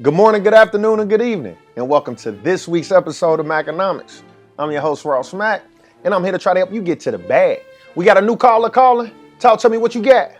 Good morning, good afternoon, and good evening, and welcome to this week's episode of Maconomics. I'm your host, Ross Mack, and I'm here to try to help you get to the bag. We got a new caller calling. Talk to me what you got.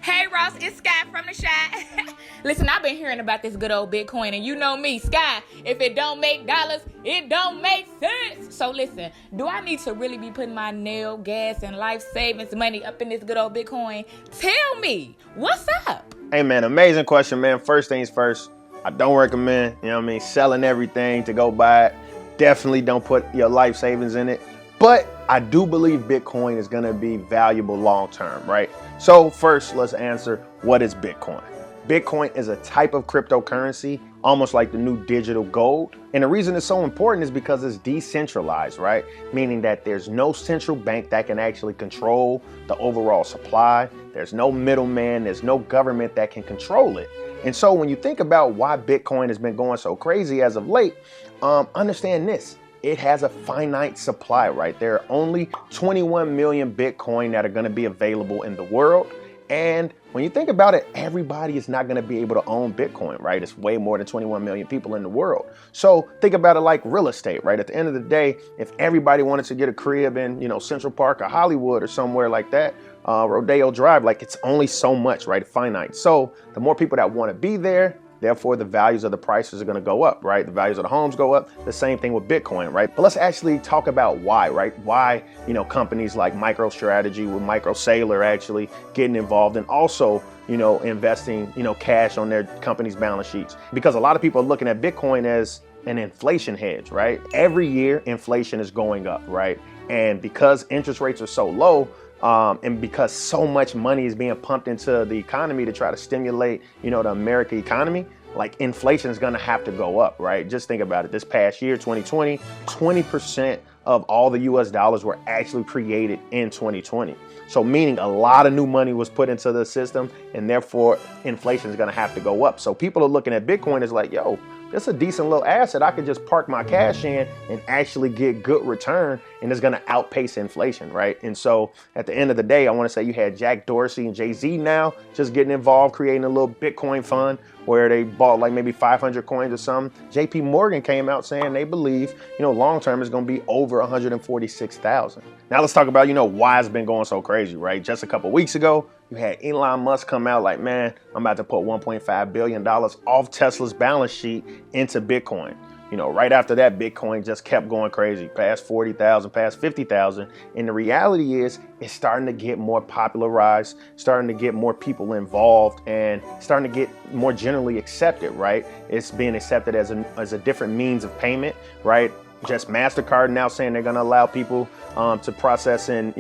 Hey Ross, it's Sky from the Shy. Listen, I've been hearing about this good old Bitcoin, and you know me, Sky. If it don't make dollars, it don't make sense. So listen, do I need to really be putting my nail, gas, and life savings money up in this good old Bitcoin? Tell me, what's up? Hey man, amazing question, man. First things first, I don't recommend, selling everything to go buy it. Definitely don't put your life savings in it. But I do believe Bitcoin is going to be valuable long term, right? So first, let's answer, what is Bitcoin? Bitcoin is a type of cryptocurrency, almost like the new digital gold. And the reason it's so important is because it's decentralized, right? Meaning that there's no central bank that can actually control the overall supply. There's no middleman. There's no government that can control it. And so when you think about why Bitcoin has been going so crazy as of late, understand this. It has a finite supply, right? There are only 21 million Bitcoin that are going to be available in the world. And when you think about it, everybody is not going to be able to own Bitcoin, right? It's way more than 21 million people in the world. So think about it like real estate, right? At the end of the day, if everybody wanted to get a crib in, Central Park or Hollywood or somewhere like that, Rodeo Drive, like it's only so much, right? Finite. So the more people that want to be there, therefore the values of the prices are going to go up, right? The values of the homes go up. The same thing with Bitcoin, right? But let's actually talk about why, right? Why, companies like MicroStrategy with Saylor actually getting involved and also, investing, cash on their company's balance sheets. Because a lot of people are looking at Bitcoin as an inflation hedge, right? Every year inflation is going up, right? And because interest rates are so low, and because so much money is being pumped into the economy to try to stimulate, the American economy, like inflation is going to have to go up, right? Just think about it. This past year, 2020, 20% of all the US dollars were actually created in 2020. So meaning a lot of new money was put into the system and therefore inflation is going to have to go up. So people are looking at Bitcoin as like, yo, that's a decent little asset. I could just park my cash in and actually get good return, and it's going to outpace inflation, right? And so at the end of the day, I want to say you had Jack Dorsey and Jay-Z now just getting involved, creating a little Bitcoin fund where they bought like maybe 500 coins or something. JP Morgan came out saying they believe, long term is going to be over 146,000. Now let's talk about, why it's been going so crazy, right? Just a couple weeks ago, you had Elon Musk come out like, man, I'm about to put $1.5 billion off Tesla's balance sheet into Bitcoin. Right after that, Bitcoin just kept going crazy, past 40,000, past 50,000. And the reality is it's starting to get more popularized, starting to get more people involved, and starting to get more generally accepted, right? It's being accepted as a different means of payment, right? Just MasterCard now saying they're going to allow people to process and,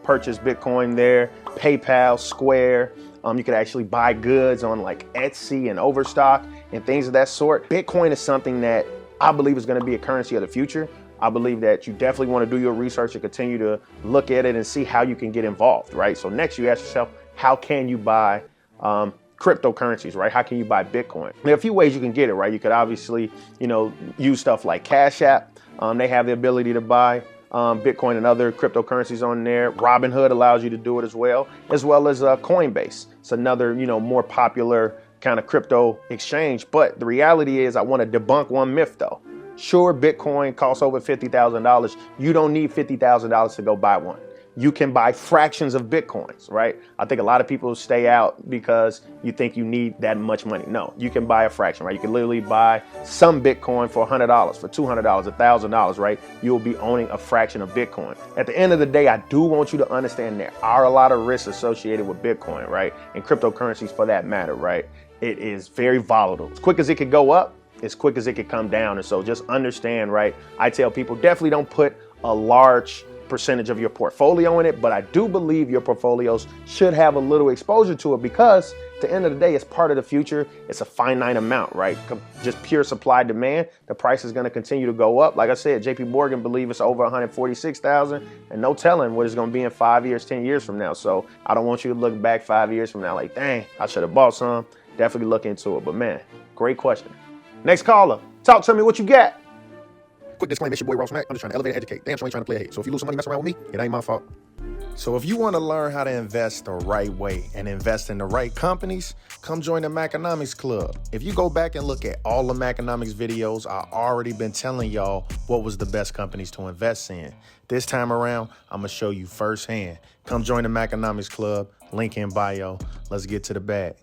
purchase Bitcoin there. PayPal, Square. You could actually buy goods on like Etsy and Overstock and things of that sort. Bitcoin is something that I believe is going to be a currency of the future. I believe that you definitely want to do your research and continue to look at it and see how you can get involved, right? So next you ask yourself, how can you buy cryptocurrencies, right? How can you buy Bitcoin? There are a few ways you can get it, right? You could obviously, use stuff like Cash App. They have the ability to buy Bitcoin and other cryptocurrencies on there. Robinhood allows you to do it as well as Coinbase. It's another, more popular kind of crypto exchange. But the reality is I want to debunk one myth though. Sure, Bitcoin costs over $50,000. You don't need $50,000 to go buy one. You can buy fractions of Bitcoins, right? I think a lot of people stay out because you think you need that much money. No, you can buy a fraction, right? You can literally buy some Bitcoin for $100, for $200, $1,000, right? You'll be owning a fraction of Bitcoin. At the end of the day, I do want you to understand there are a lot of risks associated with Bitcoin, right? And cryptocurrencies for that matter, right? It is very volatile. As quick as it could go up, as quick as it could come down. And so just understand, right? I tell people definitely don't put a large percentage of your portfolio in it, but I do believe your portfolios should have a little exposure to it because at the end of the day, it's part of the future. It's a finite amount, right? Just pure supply demand. The price is going to continue to go up. Like I said, JP Morgan believe it's over 146,000 and no telling what it's going to be in 5 years, 10 years from now. So I don't want you to look back 5 years from now like, dang, I should have bought some. Definitely look into it. But man, great question. Next caller, talk to me what you got. Quick disclaimer, it's your boy Ross Mack. I'm just trying to elevate and educate. Damn sure ain't trying to play a hate. So if you lose some money messing around with me, it ain't my fault. So if you want to learn how to invest the right way and invest in the right companies, come join the Maconomics Club. If you go back and look at all the Maconomics videos, I already been telling y'all what was the best companies to invest in. This time around, I'm going to show you firsthand. Come join the Maconomics Club, link in bio. Let's get to the bag.